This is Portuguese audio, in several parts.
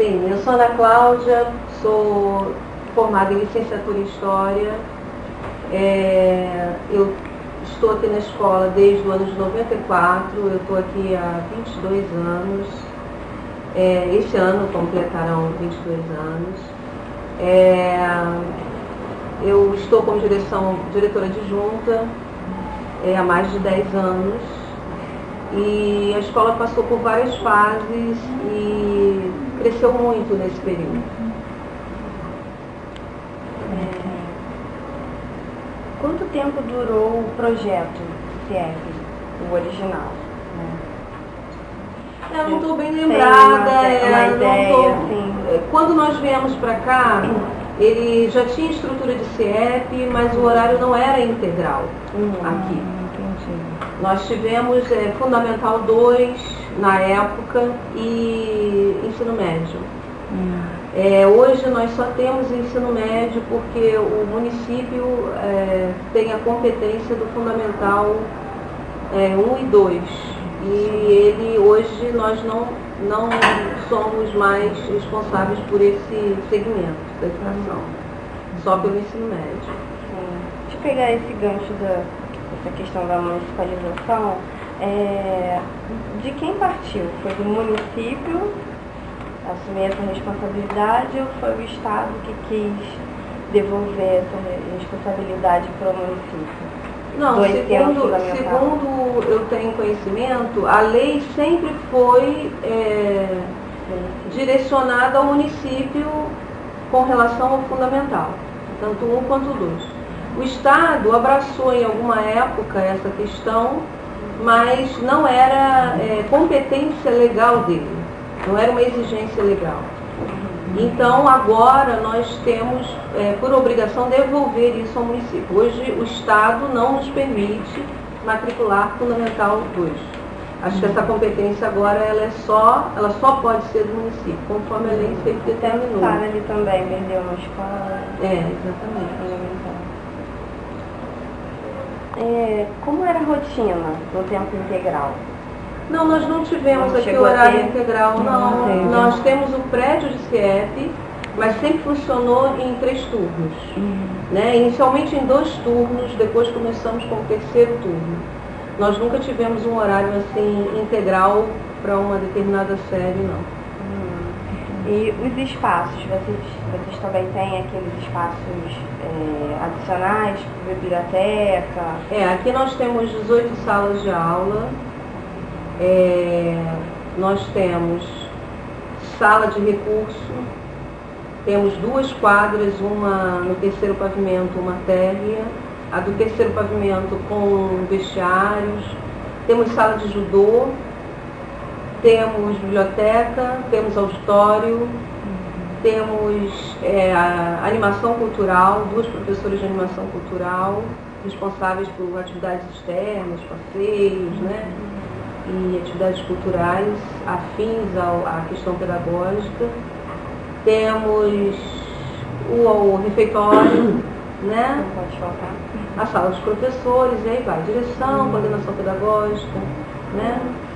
Sim, eu sou Ana Cláudia, sou formada em licenciatura em História. Eu estou aqui na escola desde o ano de 94, eu estou aqui há 22 anos. Este ano completarão 22 anos. Eu estou como diretora adjunta há mais de 10 anos. E a escola passou por várias fases e cresceu muito nesse período. Quanto tempo durou o projeto CIEP, o original? Eu não estou bem lembrada. Uma ideia, assim. Quando nós viemos para cá, ele já tinha estrutura de CIEP, mas o horário não era integral aqui. Entendi. Nós tivemos Fundamental 2 na época e ensino médio. Hoje nós só temos ensino médio porque o município tem a competência do Fundamental 1 e 2. E hoje nós não somos mais responsáveis por esse segmento da educação, só pelo ensino médio. Deixa eu pegar esse gancho dessa questão da municipalização. De quem partiu? Foi do município assumir essa responsabilidade ou foi o Estado que quis devolver essa responsabilidade para o município? Não, segundo eu tenho conhecimento, a lei sempre foi direcionada ao município com relação ao fundamental, tanto um quanto o 2. O Estado abraçou em alguma época essa questão, mas não era competência legal dele, não era uma exigência legal. Então, agora nós temos, por obrigação, devolver isso ao município. Hoje, o Estado não nos permite matricular Fundamental 2. Acho que essa competência agora ela só pode ser do município, conforme a lei sempre determinou. Para ele também perdeu uma escola. Exatamente. Como era a rotina no tempo integral? Não, nós não tivemos aqui horário integral, não. Nós temos o prédio de CIEP, mas sempre funcionou em 3 turnos. Inicialmente em 2 turnos, depois começamos com o 3º turno. Nós nunca tivemos um horário assim integral para uma determinada série, não. E os espaços, vocês também têm aqueles espaços adicionais, tipo biblioteca? Aqui nós temos 18 salas de aula. Nós temos sala de recurso, temos 2 quadras, uma no 3º pavimento, uma térrea, a do 3º pavimento com vestiários, temos sala de judô, temos biblioteca, temos auditório, temos animação cultural, 2 professoras de animação cultural, responsáveis por atividades externas, passeios, e atividades culturais afins à questão pedagógica. Temos o refeitório, Não pode faltar. A sala dos professores, e aí vai, direção, coordenação pedagógica,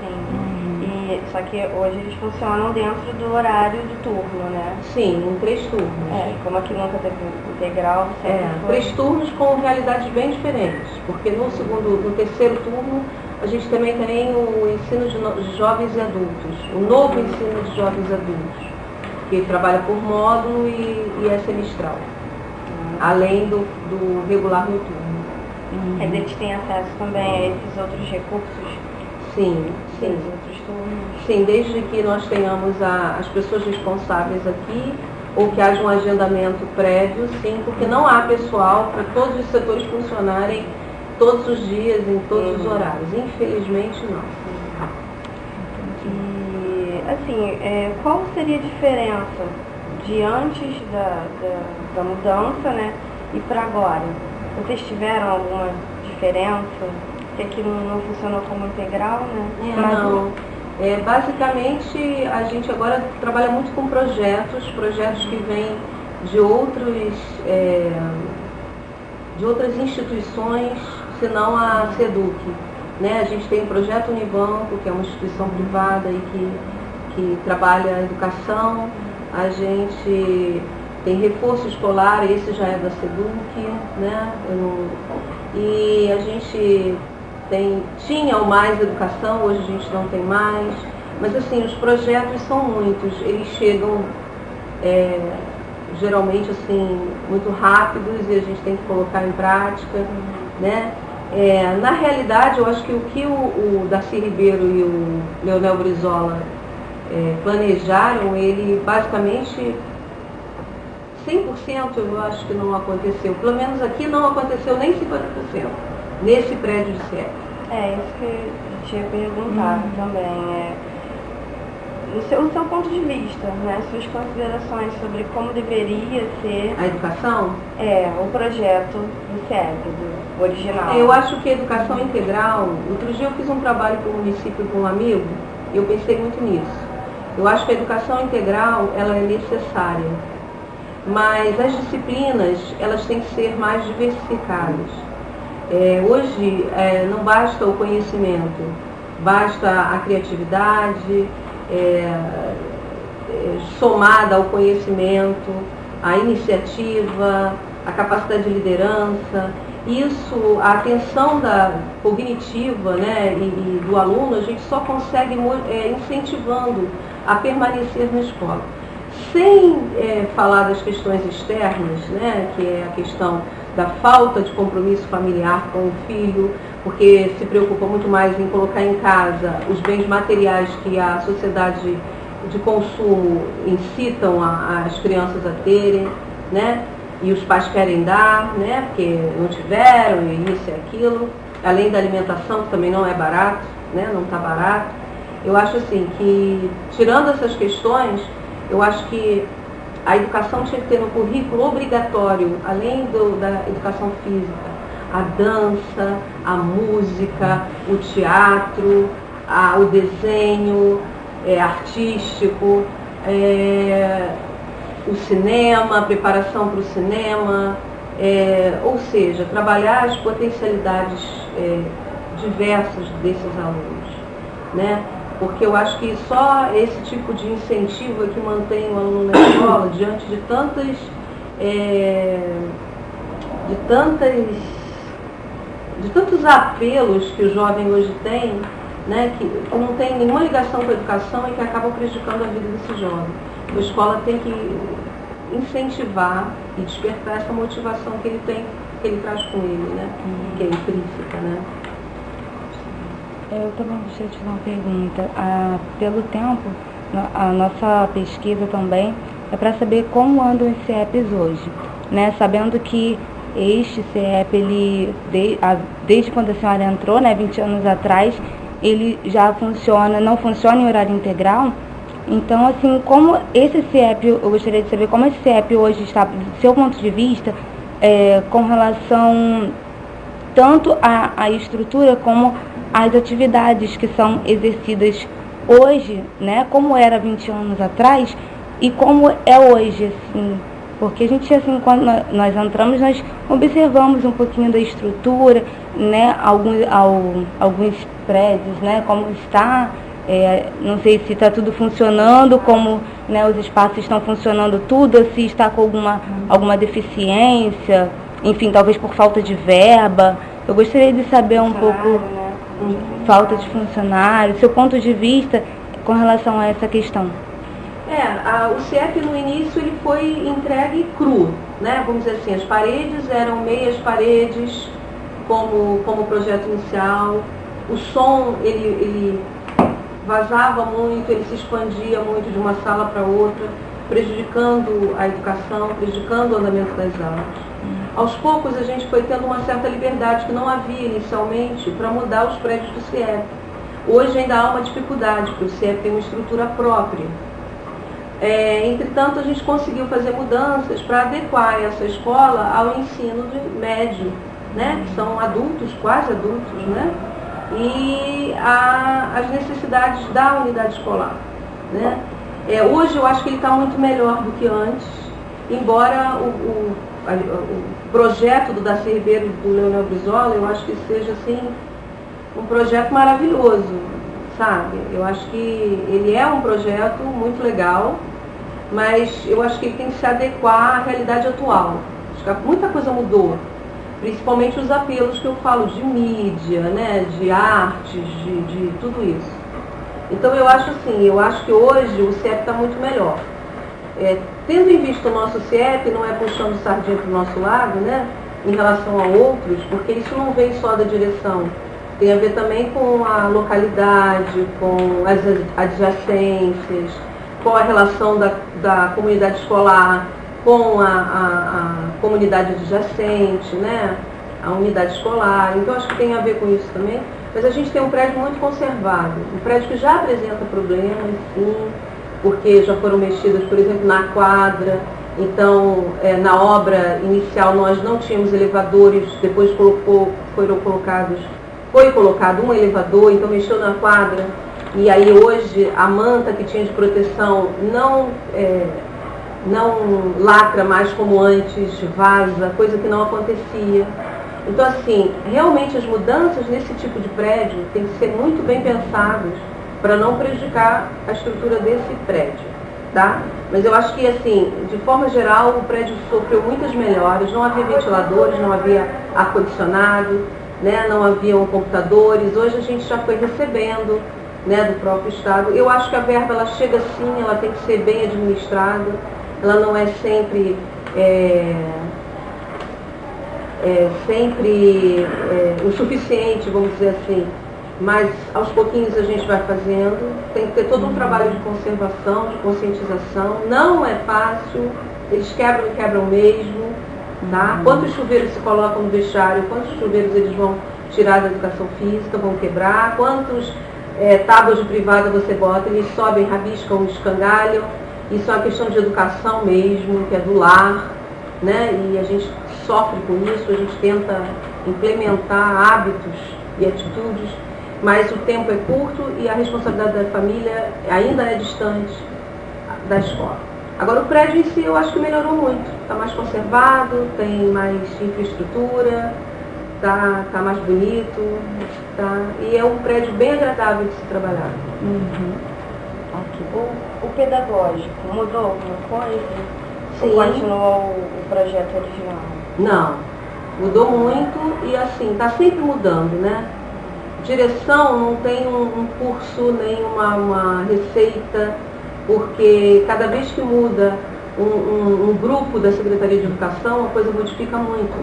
Sim. Só que hoje eles funcionam dentro do horário do turno, Sim, em 3 turnos. Como aqui nunca teve integral, sempre foi... 3 turnos com realidades bem diferentes, porque no 3º turno a gente também tem o ensino de jovens e adultos, o novo ensino de jovens e adultos, que trabalha por módulo e é semestral, além do regular noturno. Eles têm acesso também a esses outros recursos? Sim. Outros turnos? Sim, desde que nós tenhamos as pessoas responsáveis aqui, ou que haja um agendamento prévio, sim, porque não há pessoal para todos os setores funcionarem todos os dias, em todos os horários. Infelizmente, não. E, assim, qual seria a diferença de antes da mudança, e para agora? Vocês tiveram alguma diferença? Que aqui não funcionou como integral, Não. Basicamente, a gente agora trabalha muito com projetos que vêm de outras instituições, senão a SEDUC. A gente tem o projeto Unibanco, que é uma instituição privada e que trabalha a educação. a gente tem reforço escolar, esse já é da SEDUC, né? E a gente tinha o Mais Educação, hoje a gente não tem mais, mas assim, os projetos são muitos, eles chegam geralmente assim, muito rápidos e a gente tem que colocar em prática, né? Na realidade, eu acho que o que o Darcy Ribeiro e o Leonel Brizola planejaram, ele basicamente 100% eu acho que não aconteceu. Pelo menos aqui não aconteceu nem 50% nesse prédio de CIEP. Isso que eu tinha perguntado também. O seu ponto de vista, né, suas considerações sobre como deveria ser a educação? O projeto do CIEP, do original. Eu acho que a educação integral, outro dia eu fiz um trabalho com o município com um amigo e eu pensei muito nisso. Eu acho que a educação integral, ela é necessária, mas as disciplinas, elas têm que ser mais diversificadas. Hoje, não basta o conhecimento, basta a criatividade, somada ao conhecimento, a iniciativa, a capacidade de liderança. Isso, a atenção cognitiva, né, e do aluno, a gente só consegue incentivando a permanecer na escola. Sem falar das questões externas, né, que é a questão da falta de compromisso familiar com o filho, porque se preocupa muito mais em colocar em casa os bens materiais que a sociedade de consumo incitam as crianças a terem, né? E os pais querem dar, né? Porque não tiveram, e isso e aquilo. Além da alimentação, que também não é barato, né? Não está barato. Eu acho assim que, tirando essas questões, eu acho que a educação tinha que ter no currículo obrigatório, além da educação física, a dança, a música, o teatro, o desenho artístico, o cinema, a preparação para o cinema, ou seja, trabalhar as potencialidades diversas desses alunos, né? Porque eu acho que só esse tipo de incentivo é que mantém o aluno na escola diante de tantos apelos que o jovem hoje tem, né, que não tem nenhuma ligação com a educação e que acabam prejudicando a vida desse jovem. A escola tem que incentivar e despertar essa motivação que ele tem, que ele traz com ele, né, que é intrínseca, né. Eu também gostaria de fazer uma pergunta. Pelo tempo, a nossa pesquisa também é para saber como andam os CIEPs hoje, né? Sabendo que este CIEP, ele, desde quando a senhora entrou, né, 20 anos atrás, ele já não funciona em horário integral. Então, assim, como esse CIEP, eu gostaria de saber como esse CIEP hoje está, do seu ponto de vista, com relação tanto à estrutura como às atividades que são exercidas hoje, né, como era 20 anos atrás e como é hoje, assim, porque a gente, assim, quando nós entramos, nós observamos um pouquinho da estrutura, né, alguns prédios, né, como está, não sei se está tudo funcionando, como, né, os espaços estão funcionando tudo, se está com alguma deficiência, enfim, talvez por falta de verba. Eu gostaria de saber um pouco, falta de funcionário, seu ponto de vista com relação a essa questão. O CIEP no início ele foi entregue cru, né? Vamos dizer assim, as paredes eram meias paredes, como projeto inicial. O som, ele vazava muito, ele se expandia muito de uma sala para outra, prejudicando a educação, prejudicando o andamento das aulas. Aos poucos a gente foi tendo uma certa liberdade que não havia inicialmente para mudar os prédios do CIEP. Hoje ainda há uma dificuldade, porque o CIEP tem uma estrutura própria. Entretanto, a gente conseguiu fazer mudanças para adequar essa escola ao ensino médio, né? Que são adultos, quase adultos, né? E as necessidades da unidade escolar, né? Hoje eu acho que ele está muito melhor do que antes, embora o projeto do Darcy Ribeiro e do Leonel Brizola, eu acho que seja assim, um projeto maravilhoso, sabe? Eu acho que ele é um projeto muito legal, mas eu acho que ele tem que se adequar à realidade atual. Acho que muita coisa mudou, principalmente os apelos que eu falo de mídia, né, de artes, de tudo isso. Então eu acho assim, eu acho que hoje o CIEP está muito melhor. Tendo em vista o nosso CIEP, não é puxando sardinha para o nosso lado, né, em relação a outros, porque isso não vem só da direção. Tem a ver também com a localidade, com as adjacências, com a relação da comunidade escolar com a comunidade adjacente, né, a unidade escolar. Então acho que tem a ver com isso também. Mas a gente tem um prédio muito conservado, um prédio que já apresenta problemas, sim, porque já foram mexidas, por exemplo, na quadra. Então, na obra inicial nós não tínhamos elevadores, depois foi colocado um elevador, então mexeu na quadra. E aí hoje a manta que tinha de proteção não lacra mais como antes, vaza, coisa que não acontecia. Então, assim, realmente as mudanças nesse tipo de prédio têm que ser muito bem pensadas para não prejudicar a estrutura desse prédio, tá? Mas eu acho que, assim, de forma geral, o prédio sofreu muitas melhoras, não havia ventiladores, não havia ar-condicionado, né? Não haviam computadores. Hoje a gente já foi recebendo, né, do próprio Estado. Eu acho que a verba, ela chega sim, ela tem que ser bem administrada, ela não é sempre o suficiente, vamos dizer assim, mas aos pouquinhos a gente vai fazendo. Tem que ter todo um trabalho de conservação, de conscientização. Não é fácil, eles quebram mesmo, tá? Quantos chuveiros se colocam no vestiário, quantos chuveiros eles vão tirar da educação física, vão quebrar, quantos tábuas de privada você bota, eles sobem, rabiscam, escangalham. Isso é uma questão de educação mesmo, que é do lar, né? E a gente sofre com isso, a gente tenta implementar hábitos e atitudes, mas o tempo é curto e a responsabilidade da família ainda é distante da escola. Agora, o prédio em si eu acho que melhorou muito, está mais conservado, tem mais infraestrutura, tá mais bonito, tá? E é um prédio bem agradável de se trabalhar. Okay. O pedagógico mudou alguma coisa? Sim. Ou continuou o projeto original? Não, mudou muito e assim, está sempre mudando, né? Direção não tem um curso, nem uma receita, porque cada vez que muda um grupo da Secretaria de Educação, a coisa modifica muito.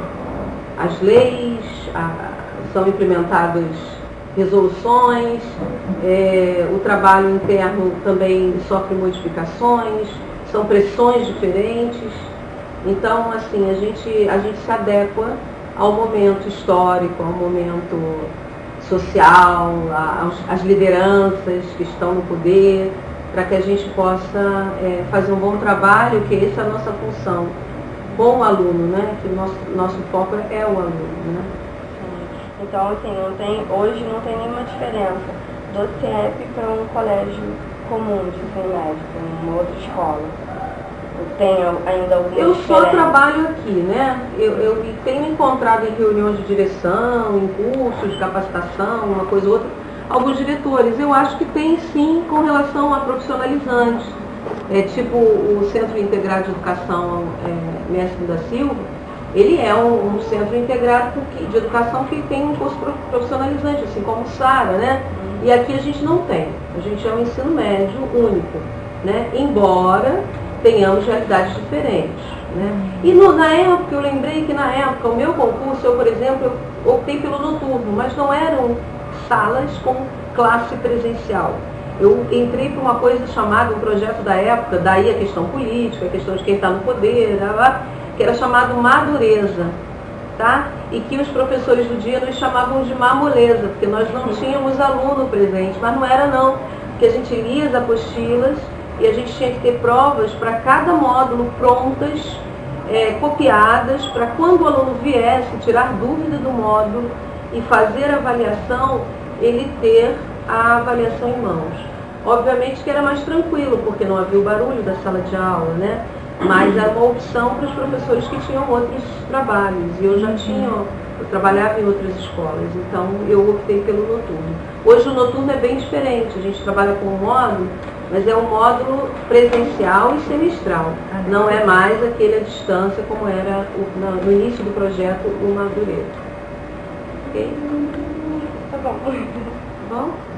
As leis, são implementadas resoluções, o trabalho interno também sofre modificações, são pressões diferentes. Então, assim, a gente se adequa ao momento histórico, ao momento social, às lideranças que estão no poder, para que a gente possa fazer um bom trabalho, que essa é a nossa função com o aluno, né? Que o nosso foco é o aluno, né? Então, assim, hoje não tem nenhuma diferença do CIEP para um colégio comum de ensino médio, uma outra escola. Tem ainda alguma Eu diferença? só trabalho aqui, né? Eu tenho encontrado em reuniões de direção, em cursos de capacitação, uma coisa ou outra, alguns diretores. Eu acho que tem sim com relação a profissionalizantes. Tipo o Centro Integrado de Educação Mestre da Silva, ele é um centro integrado de educação que tem um curso profissionalizante, assim como o SARA, né? E aqui a gente não tem. A gente é um ensino médio único, né? Embora tenhamos realidades diferentes, né? E na época, eu lembrei que na época, o meu concurso, eu, por exemplo, eu optei pelo noturno, mas não eram salas com classe presencial. Eu entrei por uma coisa chamada, um projeto da época, daí a questão política, a questão de quem está no poder, que era chamado Madureza, tá? E que os professores do dia nos chamavam de mamoleza, porque nós não tínhamos aluno presente, mas não era não, porque a gente lia as apostilas e a gente tinha que ter provas para cada módulo prontas, copiadas, para quando o aluno viesse tirar dúvida do módulo e fazer a avaliação, ele ter a avaliação em mãos. Obviamente que era mais tranquilo, porque não havia o barulho da sala de aula, né? Mas era uma opção para os professores que tinham outros trabalhos. E eu trabalhava em outras escolas, então eu optei pelo noturno. Hoje o noturno é bem diferente, a gente trabalha com um módulo, Mas é um módulo presencial e semestral. Não é mais aquele à distância como era no início do projeto o Madureira. Ok? Tá bom. Tá bom?